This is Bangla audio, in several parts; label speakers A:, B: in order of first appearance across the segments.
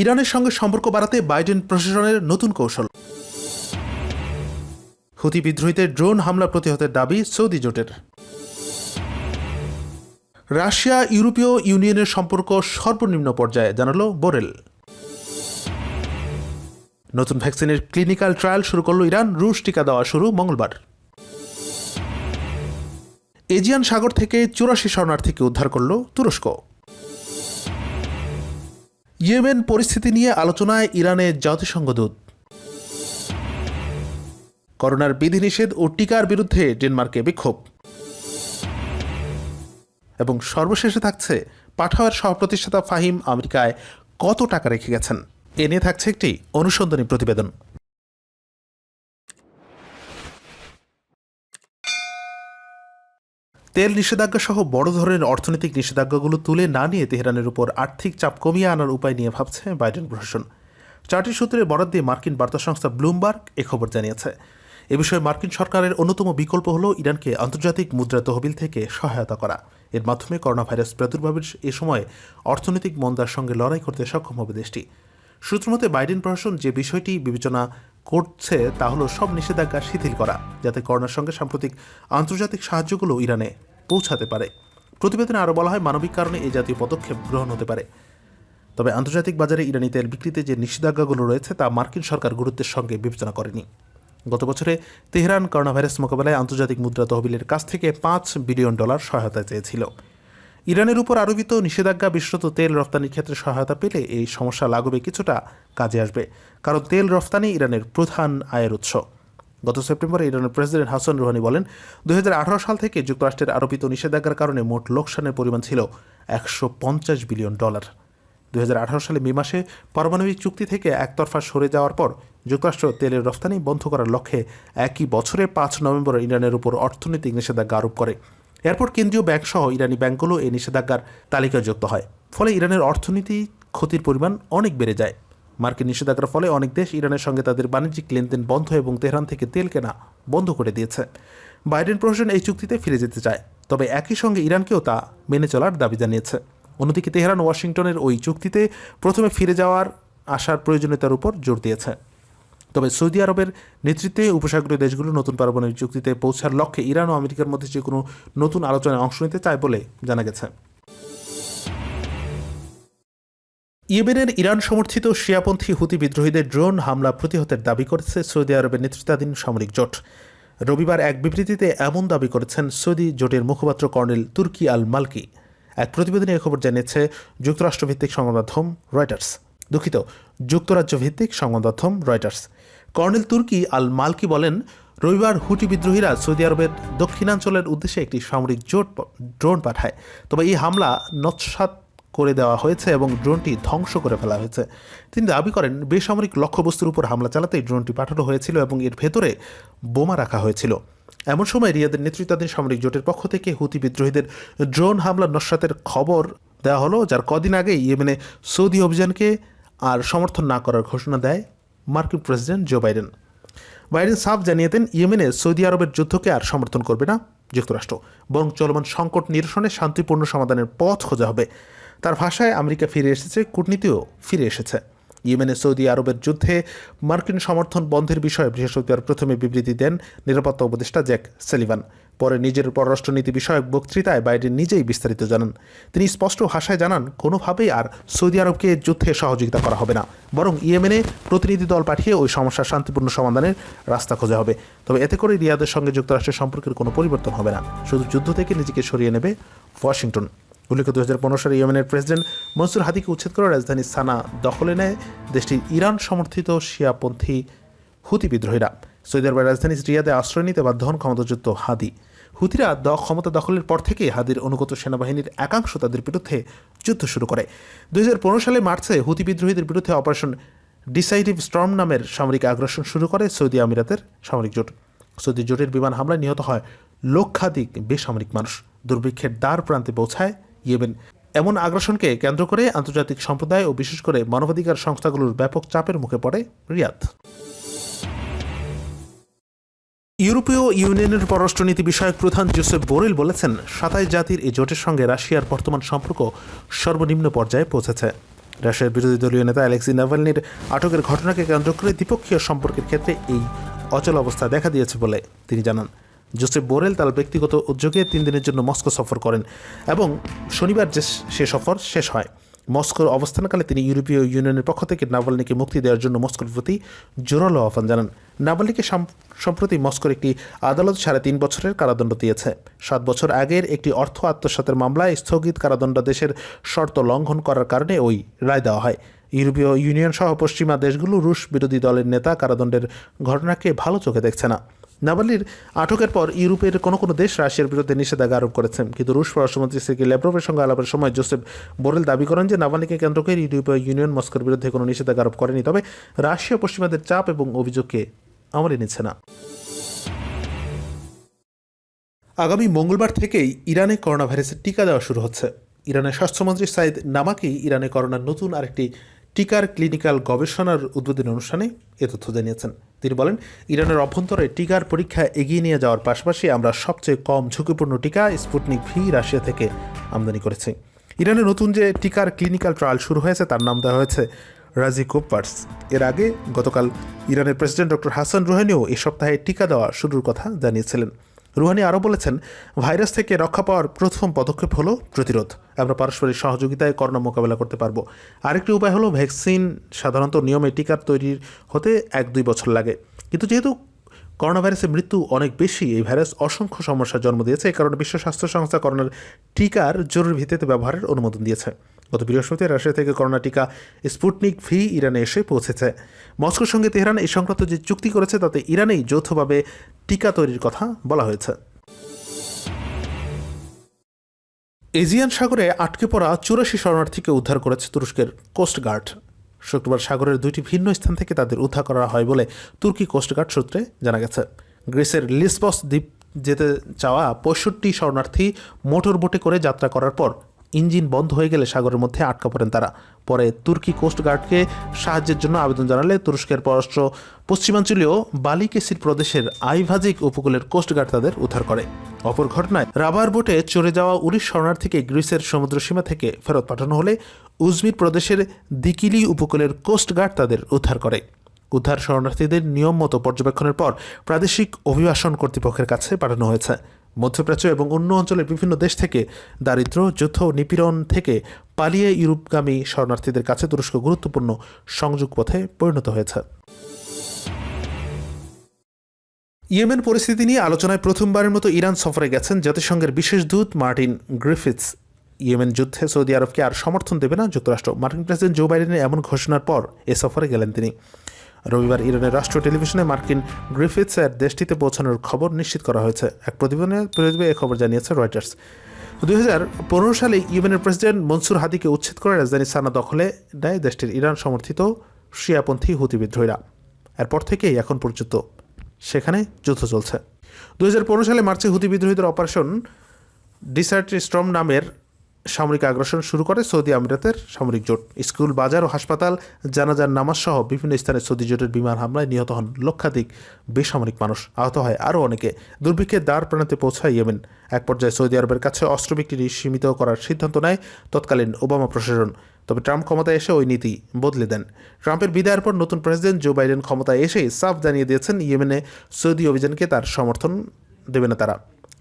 A: ইরানের সঙ্গে সম্পর্ক বাড়াতে বাইডেন প্রশাসনের নতুন কৌশল। হুতি বিদ্রোহীদের ড্রোন হামলা প্রতিহতের দাবি সৌদি জোটের। রাশিয়া ইউরোপীয় ইউনিয়নের সম্পর্ক সর্বনিম্ন পর্যায়ে, জানালো বোরেল। নতুন ভ্যাকসিনের ক্লিনিক্যাল ট্রায়াল শুরু করল ইরান, রুশ টিকা দেওয়া শুরু মঙ্গলবার। এজিয়ান সাগর থেকে 84 শরণার্থীকে উদ্ধার করল তুরস্ক। ইয়েমেন পরিস্থিতি নিয়ে আলোচনায় ইরানের জাতিসংঘ দূত। করোনার বিধিনিষেধ ও টিকার বিরুদ্ধে ডেনমার্কে বিক্ষোভ। এবং সর্বশেষে থাকছে পাঠাওয়ার সহপ্রতিষ্ঠাতা ফাহিম আমেরিকায় কত টাকা রেখে গেছেন, এ নিয়ে থাকছে একটি অনুসন্ধানী প্রতিবেদন। তেল নিষেধাজ্ঞা সহ বড় ধরনের অর্থনৈতিক নিষেধাজ্ঞাগুলো তুলে না নিয়ে তেহরানের উপর আর্থিক চাপ কমিয়ে আনার উপায় নিয়ে ভাবছে বাইডেন প্রশাসন। 4টি সূত্রে বরাত দিয়ে মার্কিন বার্তা সংস্থা ব্লুমবার্গ এ খবর জানিয়েছে। এ বিষয়ে মার্কিন সরকারের অন্যতম বিকল্প হল ইরানকে আন্তর্জাতিক মুদ্রা তহবিল থেকে সহায়তা করা। এর মাধ্যমে করোনা ভাইরাস প্রাদুর্ভাবের এ সময় অর্থনৈতিক মন্দার সঙ্গে লড়াই করতে সক্ষম হবে দেশটি। সূত্রমতে বাইডেন প্রশাসন যে বিষয়টি বিবেচনা করছে তা হল সব নিষেধাজ্ঞা শিথিল করা, যাতে করোনার সঙ্গে সাম্প্রতিক আন্তর্জাতিক সাহায্যগুলো ইরানে পৌঁছাতে পারে। প্রতিবেদনে আরও বলা হয়, মানবিক কারণে এই জাতীয় পদক্ষেপ গ্রহণ হতে পারে। তবে আন্তর্জাতিক বাজারে ইরানি তেল বিক্রিতে যে নিষেধাজ্ঞাগুলো রয়েছে তা মার্কিন সরকার গুরুত্বের সঙ্গে বিবেচনা করেনি। গত বছরে তেহরান করোনা ভাইরাস মোকাবেলায় আন্তর্জাতিক মুদ্রা তহবিলের কাছ থেকে $5 বিলিয়ন সহায়তা চেয়েছিল। ইরানের উপর আরোপিত নিষেধাজ্ঞা বিশেষত তেল রপ্তানির ক্ষেত্রে সহায়তা পেলে এই সমস্যা লাঘবে কিছুটা কাজে আসবে, কারণ তেল রপ্তানি ইরানের প্রধান আয়ের উৎস। গত সেপ্টেম্বরে ইরানের প্রেসিডেন্ট হাসান রুহানি বলেন, 2018 সাল থেকে যুক্তরাষ্ট্রের আরোপিত নিষেধাজ্ঞার কারণে মোট লোকসানের পরিমাণ ছিল $150 বিলিয়ন। 2018 সালে মে মাসে পারমাণবিক চুক্তি থেকে একতরফা সরে যাওয়ার পর যুক্তরাষ্ট্র তেলের রফতানি বন্ধ করার লক্ষ্যে একই বছরে 5 নভেম্বর ইরানের উপর অর্থনৈতিক নিষেধাজ্ঞা আরোপ করে। এরপর কেন্দ্রীয় ব্যাংক সহ ইরানি ব্যাংকগুলো এই নিষেধাজ্ঞার তালিকাযুক্ত হয়। ফলে ইরানের অর্থনীতি ক্ষতির পরিমাণ অনেক বেড়ে যায়। মার্কিন নিষেধাজ্ঞার ফলে অনেক দেশ ইরানের সঙ্গে তাদের বাণিজ্যিক লেনদেন বন্ধ এবং তেহরান থেকে তেল কেনা বন্ধ করে দিয়েছে। বাইডেন প্রশাসন এই চুক্তিতে ফিরে যেতে চায়, তবে একই সঙ্গে ইরানকেও তা মেনে চলার দাবি জানিয়েছে। অন্যদিকে তেহরান ওয়াশিংটনের ওই চুক্তিতে প্রথমে ফিরে যাওয়ার আসার প্রয়োজনীয়তার উপর জোর দিয়েছে। তবে সৌদি আরবের নেতৃত্বে উপসাগরীয় দেশগুলো নতুন পারমাণবিক চুক্তিতে পৌঁছার লক্ষ্যে ইরান ও আমেরিকার মধ্যে যে কোনো নতুন আলোচনায় অংশ নিতে চায় বলে জানা গেছে। ইয়েমেনের ইরান সমর্থিত শিয়াপন্থী হুতি বিদ্রোহীদের ড্রোন হামলা প্রতিহতের দাবি করেছে সৌদি আরবের নেতৃত্বাধীন সামরিক জোট। রবিবার এক বিবৃতিতে এমন দাবি করেছেন সৌদি জোটের মুখপাত্র কর্নেল তুর্কি আল মালকি। এক প্রতিবেদনে এ খবর জানিয়েছে যুক্তরাষ্ট্রভিত্তিক সংবাদ মাধ্যম রয়টার্স। যুক্তরাজ্যভিত্তিক সংবাদ মাধ্যম রয়টার্স। কর্নেল তুর্কি আল মালকি বলেন, রবিবার হুটি বিদ্রোহীরা সৌদি আরবের দক্ষিণাঞ্চলের উদ্দেশ্যে একটি সামরিক ড্রোন পাঠায়। তবে এই হামলা নস্যাৎ করে দেওয়া হয়েছে এবং ড্রোনটি ধ্বংস করে ফেলা হয়েছে। তিনি দাবি করেন, বেসামরিক লক্ষ্যবস্তুর উপর হামলা চালাতেই ড্রোনটি পাঠানো হয়েছিল এবং এর ভেতরে বোমা রাখা হয়েছিল। এমন সময় রিয়াদের নেতৃত্বাধীন সামরিক জোটের পক্ষ থেকে হুতি বিদ্রোহীদের ড্রোন হামলা নস্যাতের খবর দেওয়া হলো, যার কদিন আগে ইয়েমেনে সৌদি অভিযানকে আর সমর্থন না করার ঘোষণা দেয় মার্কিন প্রেসিডেন্ট জো বাইডেন। বাইডেন সাফ জানিয়ে দেন, ইয়েমেনে সৌদি আরবের যুদ্ধকে আর সমর্থন করবে না যুক্তরাষ্ট্র, বরং চলমান সংকট নিরসনে শান্তিপূর্ণ সমাধানের পথ খোঁজা হবে। তার ভাষায়, আমেরিকা ফিরে এসেছে, কূটনীতিও ফিরে এসেছে। ইয়েমেনে সৌদি আরবের যুদ্ধে মার্কিন সমর্থন বন্ধের বিষয়ে বৃহস্পতিবার প্রথমে বিবৃতি দেন নিরাপত্তা উপদেষ্টা জ্যাক সালিভান। পরে নিজের পররাষ্ট্রনীতি বিষয়ক বক্তৃতায় বাইডেন নিজেই বিস্তারিত জানান। তিনি স্পষ্ট ভাষায় জানান, কোনোভাবেই আর সৌদি আরবকে যুদ্ধে সহযোগিতা করা হবে না, বরং ইয়েমেনে প্রতিনিধি দল পাঠিয়ে ওই সমস্যার শান্তিপূর্ণ সমাধানের রাস্তা খোঁজা হবে। তবে এতে করে রিয়াদের সঙ্গে যুক্তরাষ্ট্রের সম্পর্কের কোনো পরিবর্তন হবে না, শুধু যুদ্ধ থেকে নিজেকে সরিয়ে নেবে ওয়াশিংটন। উল্লেখ্য, 2015 সালে ইয়েমেনের প্রেসিডেন্ট মনসুর হাদিকে উচ্ছেদ করে রাজধানী সানা দখলে নেয় দেশটির ইরান সমর্থিত শিয়াপন্থী হুতি বিদ্রোহীরা। সৌদি আরবের রাজধানী রিয়াদে আশ্রয় নিতে বাধ্য হন ক্ষমতাচ্যুত হাদি। হুতিরা ক্ষমতা দখলের পর থেকেই হাদির অনুগত সেনাবাহিনীর একাংশ তাদের বিরুদ্ধে যুদ্ধ শুরু করে। 2015 সালে মার্চে হুতি বিদ্রোহীদের বিরুদ্ধে অপারেশন ডিসাইডিভ স্টর্ম নামের সামরিক আগ্রাসন শুরু করে সৌদি আমিরাতের সামরিক জোট। সৌদি জোটের বিমান হামলায় নিহত হয় লক্ষাধিক বেসামরিক মানুষ। দুর্ভিক্ষের দ্বার প্রান্তে পৌঁছায় ইয়েমেন। এমন আগ্রাসনকে কেন্দ্র করে আন্তর্জাতিক সম্প্রদায় ও বিশেষ করে মানবাধিকার সংস্থাগুলোর ব্যাপক চাপের মুখে পড়ে রিয়াদ। ইউরোপীয় ইউনিয়নের পররাষ্ট্রনীতি বিষয়ক প্রধান জোসেফ বোরেল বলেছেন, 27 জাতির এই জোটের সঙ্গে রাশিয়ার বর্তমান সম্পর্ক সর্বনিম্ন পর্যায়ে পৌঁছেছে। রাশিয়ার বিরোধী দলীয় নেতা অ্যালেক্সি নাভালনির আটকের ঘটনাকে কেন্দ্র করে দ্বিপক্ষীয় সম্পর্কের ক্ষেত্রে এই অচল অবস্থা দেখা দিয়েছে বলে তিনি জানান। জোসেফ বোরেল তার ব্যক্তিগত উদ্যোগে 3 দিনের জন্য মস্কো সফর করেন এবং শনিবার সে সফর শেষ হয়। মস্কোর অবস্থানকালে তিনি ইউরোপীয় ইউনিয়নের পক্ষ থেকে নাভালনিকে মুক্তি দেওয়ার জন্য মস্কোর প্রতি জোরালো আহ্বান জানান। নাভালনিকে সম্প্রতি মস্কোর একটি আদালত 3.5 বছরের কারাদণ্ড দিয়েছে। 7 বছর আগের একটি অর্থ আত্মসাতের মামলায় স্থগিত কারাদণ্ডাদেশের শর্ত লঙ্ঘন করার কারণে ওই রায় দেওয়া হয়। ইউরোপীয় ইউনিয়ন সহ পশ্চিমা দেশগুলো রুশ বিরোধী দলের নেতা কারাদণ্ডের ঘটনাকে ভালো চোখে দেখছে না। নাভালনির আটকের পর ইউরোপের কোনো দেশ রাশিয়ার বিরুদ্ধে নিষেধাজ্ঞা আরোপ করেছেন, কিন্তু রুশ পররাষ্ট্রমন্ত্রী সের্গি ল্যাভরভের সঙ্গে আলাপের সময় জোসেফ বোরেল দাবি করেন যে নাভালনিকে কেন্দ্র করে ইউরোপীয় ইউনিয়ন মস্কোর বিরুদ্ধে কোনো নিষেধাজ্ঞা আরোপ করেনি, তবে রাশিয়া পশ্চিমাদের চাপ এবং অভিযোগকে আমলে নিচ্ছে না। আগামী মঙ্গলবার থেকেই ইরানে করোনা ভাইরাসের টিকা দেওয়া শুরু হচ্ছে। ইরানের স্বাস্থ্যমন্ত্রী সাইদ নামাকি ইরানে করোনার নতুন আরেকটি টিকার ক্লিনিক্যাল গবেষণার উদ্বোধনী অনুষ্ঠানে এ তথ্য জানিয়েছেন। তিনি বলেন, ইরানের অভ্যন্তরে টিকার পরীক্ষা এগিয়ে নিয়ে যাওয়ার পাশাপাশি আমরা সবচেয়ে কম ঝুঁকিপূর্ণ টিকা স্পুটনিক ভি রাশিয়া থেকে আমদানি করেছি। ইরানের নতুন যে টিকার ক্লিনিক্যাল ট্রায়াল শুরু হয়েছে তার নাম দেওয়া হয়েছে রাজিকোপার্স। এর আগে গতকাল ইরানের প্রেসিডেন্ট ডক্টর হাসান রুহানিও এই সপ্তাহে টিকা দেওয়া শুরুর কথা জানিয়েছিলেন। রুহানি আরও বলেছেন, ভাইরাস থেকে রক্ষা পাওয়ার প্রথম পদক্ষেপ হলো প্রতিরোধ। আমরা পারস্পরিক সহযোগিতায় করোনা মোকাবেলা করতে পারবো। আরেকটি উপায় হলো ভ্যাকসিন। সাধারণত নিয়মে টিকার তৈরির হতে 1-2 বছর লাগে, কিন্তু যেহেতু করোনা ভাইরাসের মৃত্যু অনেক বেশি, এই ভাইরাস অসংখ্য সমস্যার জন্ম দিয়েছে। এই কারণে বিশ্ব স্বাস্থ্য সংস্থা করোনার টিকার জরুরি ভিত্তিতে ব্যবহারের অনুমোদন দিয়েছে। গত বৃহস্পতিবার রাশিয়া থেকে করোনা টিকা স্পুটনিক ভি ইরানে এসে পৌঁছেছে। মস্কোর সঙ্গে তেহরান এই সংক্রান্ত যে চুক্তি করেছে তাতে ইরানেই যৌথভাবে টিকা তৈরির কথা বলা হয়েছে। এজিয়ান সাগরে আটকে পড়া 84 শরণার্থীকে উদ্ধার করেছে তুরস্কের কোস্টগার্ড। শুক্রবার সাগরের 2টি ভিন্ন স্থান থেকে তাদের উদ্ধার করা হয় বলে তুর্কি কোস্টগার্ড সূত্রে জানা গেছে। গ্রিসের লিসবস দ্বীপ যেতে চাওয়া 65 শরণার্থী মোটর বোটে করে যাত্রা করার পর ইঞ্জিন বন্ধ হয়ে গেলে সাগরের মধ্যে আটকা পড়েন তারা। পরে তুর্কি কোস্টগার্ডকে সাহায্যের জন্য আবেদন জানালে তুরস্কের পররাষ্ট্র পশ্চিমাঞ্চলীয় বালিকেসির প্রদেশের আইভাজিক উপকূলের কোস্টগার্ড তাদের উদ্ধার করে। অপর ঘটনায় রাবার বোটে চড়ে যাওয়া 19 শরণার্থীকে গ্রিসের সমুদ্রসীমা থেকে ফেরত পাঠানো হলে উজমির প্রদেশের দিকিলি উপকূলের কোস্টগার্ড তাদের উদ্ধার করে। উদ্ধার শরণার্থীদের নিয়ম মতো পর্যবেক্ষণের পর প্রাদেশিক অভিবাসন কর্তৃপক্ষের কাছে পাঠানো হয়েছে। মধ্যপ্রাচ্য এবং অন্য অঞ্চলের বিভিন্ন দেশ থেকে দারিদ্র্য, যুদ্ধ, নিপীড়ন থেকে পালিয়ে ইউরোপগামী শরণার্থীদের কাছে তুরস্ক গুরুত্বপূর্ণ সংযোগ পথে পরিণত হয়েছে। ইয়েমেন পরিস্থিতি নিয়ে আলোচনায় প্রথমবারের মতো ইরান সফরে গেছেন জাতিসংঘের বিশেষ দূত মার্টিন গ্রিফিথস। ইয়েমেন যুদ্ধে সৌদি আরবকে আর সমর্থন দেবে না যুক্তরাষ্ট্র। মার্কিন প্রেসিডেন্ট জো বাইডেনের এমন ঘোষণার পর এ সফরে গেলেন তিনি। রবিবার ইরানের রাষ্ট্রীয় টেলিভিশনে মার্কিন গ্রিফিথসের দেশটিতে পৌঁছানোর খবর নিশ্চিত করা হয়েছে। এক প্রতিবেদনে এ খবর জানিয়েছে রয়টার্স। 2015 সালে ইয়েমেনের প্রেসিডেন্ট মনসুর হাদিকে উচ্ছেদ করে রাজধানী সানা দখলে নেয় দেশটির ইরান সমর্থিত শিয়াপন্থী হুতি বিদ্রোহীরা। এরপর থেকেই এখন পর্যন্ত সেখানে যুদ্ধ চলছে। 2015 সালে মার্চে হুতি বিদ্রোহীদের অপারেশন ডিসার্ট স্টর্ম নামের সামরিক আগ্রাসন শুরু করে সৌদি আমিরাতের সামরিক জোট। স্কুল, বাজার ও হাসপাতাল, জানাজার নামাজ সহ বিভিন্ন স্থানে সৌদি জোটের বিমান হামলায় নিহত হন লক্ষাধিক বেসামরিক মানুষ, আহত হয় আরও অনেকে। দুর্ভিক্ষের দ্বার প্রান্তে পৌঁছায় ইয়েমেন। এক পর্যায়ে সৌদি আরবের কাছে অস্ত্র বিক্রি সীমিত করার সিদ্ধান্ত নেয় তৎকালীন ওবামা প্রশাসন। তবে ট্রাম্প ক্ষমতায় এসে ওই নীতি বদলে দেন। ট্রাম্পের বিদায়ের পর নতুন প্রেসিডেন্ট জো বাইডেন ক্ষমতায় এসেই সাফ জানিয়ে দিয়েছেন ইয়েমেনে সৌদি অভিযানকে তার সমর্থন দেবে না তারা।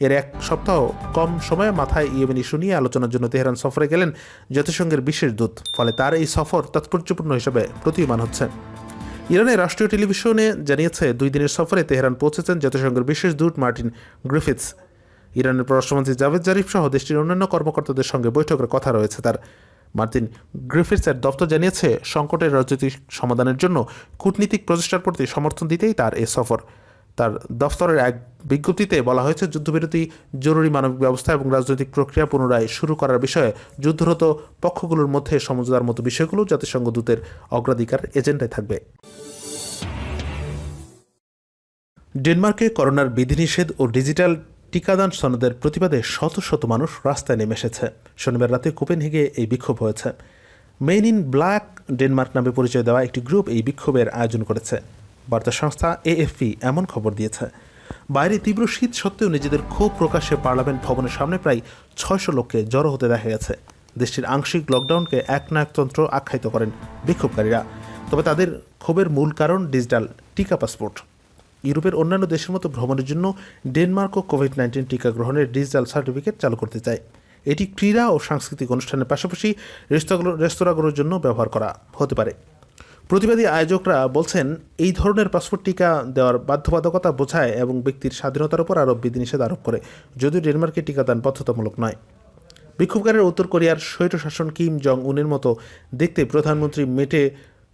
A: এর এক সপ্তাহ কম সময়ে মাথায় ইয়েমেন ইস্যু নিয়ে আলোচনার জন্য তেহরান সফরে গেলেন জাতিসংঘের বিশেষ দূত। ফলে তার এই সফর তাৎপর্যপূর্ণ হিসেবে প্রতীয়মান হচ্ছে। ইরানের রাষ্ট্রীয় টেলিভিশনে জানিয়েছে 2 দিনের সফরে তেহরান পৌঁছেছেন জাতিসংঘের বিশেষ দূত মার্টিন গ্রিফিথস। ইরানের পররাষ্ট্রমন্ত্রী জাভেদ জারিফ সহ দেশটির অন্যান্য কর্মকর্তাদের সঙ্গে বৈঠকের কথা রয়েছে তার। মার্টিন গ্রিফিথসের দপ্তর জানিয়েছে সংকটের রাজনৈতিক সমাধানের জন্য কূটনীতিক প্রচেষ্টার প্রতি সমর্থন দিতেই তার এই সফর। তার দফতরের এক বিজ্ঞপ্তিতে বলা হয়েছে, যুদ্ধবিরতি, জরুরি মানবিক ব্যবস্থা এবং রাজনৈতিক প্রক্রিয়া পুনরায় শুরু করার বিষয়ে যুদ্ধরত পক্ষগুলোর মধ্যে সমঝোতার মতো বিষয়গুলো জাতিসংঘ দূতের অগ্রাধিকার এজেন্ডায় থাকবে। ডেনমার্কে করোনার বিধিনিষেধ ও ডিজিটাল টিকাদান সনদের প্রতিবাদে শত শত মানুষ রাস্তায় নেমে এসেছে। শনিবার রাতে কোপেনহেগে এই বিক্ষোভ হয়েছে। মেন ইন ব্ল্যাক ডেনমার্ক নামে পরিচয় দেওয়া একটি গ্রুপ এই বিক্ষোভের আয়োজন করেছে। বার্তা সংস্থা এএফপি এমন খবর দিয়েছে। বাইরে তীব্র শীত সত্ত্বেও নিজেদের ক্ষোভ প্রকাশে পার্লামেন্ট ভবনের সামনে প্রায় 600 লোককে জড়ো হতে দেখা গেছে। দেশটির আংশিক লকডাউনকে একনায়কতন্ত্র আখ্যায়িত করেন বিক্ষোভকারীরা। তবে তাদের ক্ষোভের মূল কারণ ডিজিটাল টিকা পাসপোর্ট। ইউরোপের অন্যান্য দেশের মতো ভ্রমণের জন্য ডেনমার্কও কোভিড-19 টিকা গ্রহণের ডিজিটাল সার্টিফিকেট চালু করতে চায়। এটি ক্রীড়া ও সাংস্কৃতিক অনুষ্ঠানের পাশাপাশি রেস্তোরাঁগুলোর জন্য ব্যবহার করা হতে পারে। প্রতিবাদী আয়োজকরা বলছেন, এই ধরনের পাসপোর্ট টিকা দেওয়ার বাধ্যবাধকতা বোঝায় এবং ব্যক্তির স্বাধীনতার উপর আরও বিধিনিষেধ আরোপ করে, যদিও ডেনমার্কে টিকাদান বাধ্যতামূলক নয়। বিক্ষোভকারীরা উত্তর কোরিয়ার স্বৈরশাসন কিম জং উনের মতো দেখতে প্রধানমন্ত্রী মেটে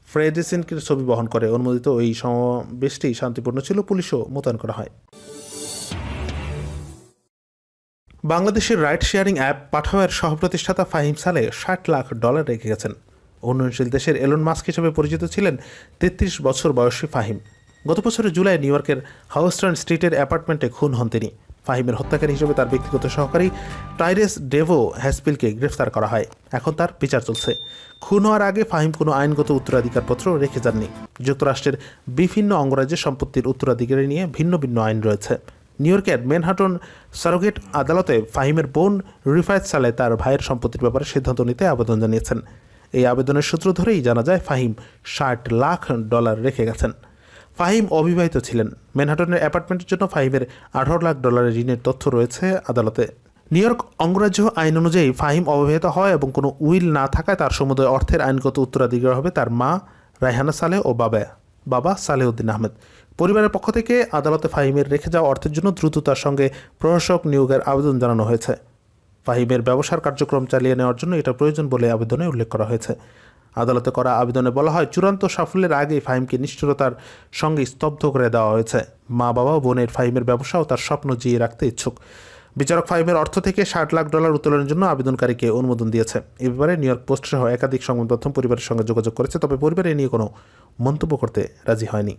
A: ফ্রেডেসিনকে ছবি বহন করে। অনুমোদিত ওই সমাবেশটি শান্তিপূর্ণ ছিল, পুলিশও মোতায়েন করা হয়। বাংলাদেশের রাইড শেয়ারিং অ্যাপ পাঠাওয়ের সহপ্রতিষ্ঠাতা ফাহিম সালেহ $60 লাখ রেখে গেছেন। উন্নয়নশীল দেশের এলন মাস্ক হিসেবে পরিচিত ছিলেন 33 বছর বয়সী ফাহিম। গত বছরের জুলাই নিউ ইয়র্কের হাউস্টন স্ট্রিটের অ্যাপার্টমেন্টে খুন হন তিনি। ফাহিমের হত্যাকারী হিসেবে তার ব্যক্তিগত সহকারী টাইরেস ডেভো হ্যাসপিলকে গ্রেফতার করা হয়। এখন তার বিচার চলছে। খুন হওয়ার আগে ফাহিম কোনো আইনগত উত্তরাধিকারপত্র রেখে যাননি। যুক্তরাষ্ট্রের বিভিন্ন অঙ্গরাজ্যে সম্পত্তির উত্তরাধিকারী নিয়ে ভিন্ন ভিন্ন আইন রয়েছে। নিউ ইয়র্কের ম্যানহাটন সারোগেট আদালতে ফাহিমের বোন রিফায়েত সালেহ তার ভাইয়ের সম্পত্তির ব্যাপারে সিদ্ধান্ত নিতে আবেদন জানিয়েছেন। এই আবেদনের সূত্র ধরেই জানা যায় ফাহিম $60 লাখ রেখে গেছেন। ফাহিম অবিবাহিত ছিলেন। ম্যানহাটনের অ্যাপার্টমেন্টের জন্য ফাহিমের $18 লাখ ঋণের তথ্য রয়েছে আদালতে। নিউ ইয়র্ক অঙ্গরাজ্য আইন অনুযায়ী ফাহিম অবিবাহিত হয় এবং কোনো উইল না থাকায় তার সমুদয় অর্থের আইনগত উত্তরাধিকার হবে তার মা রায়হানা সালেহ ও বাবা সালেউদ্দিন আহমেদ। পরিবারের পক্ষ থেকে আদালতে ফাহিমের রেখে যাওয়া অর্থের জন্য দ্রুততার সঙ্গে প্রশাসক নিয়োগের আবেদন জানানো হয়েছে। ফাহিমের ব্যবসার কার্যক্রম চালিয়ে নেওয়ার জন্য এটা প্রয়োজন বলে আবেদনে উল্লেখ করা হয়েছে। আদালতে করা আবেদনে বলা হয়, চূড়ান্ত সাফল্যের আগেই ফাহিমকে নিষ্ঠুরতার সঙ্গে স্তব্ধ করে দেওয়া হয়েছে। মা বাবা বোনের ফাহিমের ব্যবসা ও তার স্বপ্ন জিয়ে রাখতে ইচ্ছুক। বিচারক ফাহিমের অর্থ থেকে $60 লাখ উত্তোলনের জন্য আবেদনকারীকে অনুমোদন দিয়েছে। এ ব্যাপারে নিউ ইয়র্ক পোস্ট সহ একাধিক সংবাদ মাধ্যম পরিবারের সঙ্গে যোগাযোগ করেছে, তবে পরিবার এ নিয়ে কোনো মন্তব্য করতে রাজি হয়নি।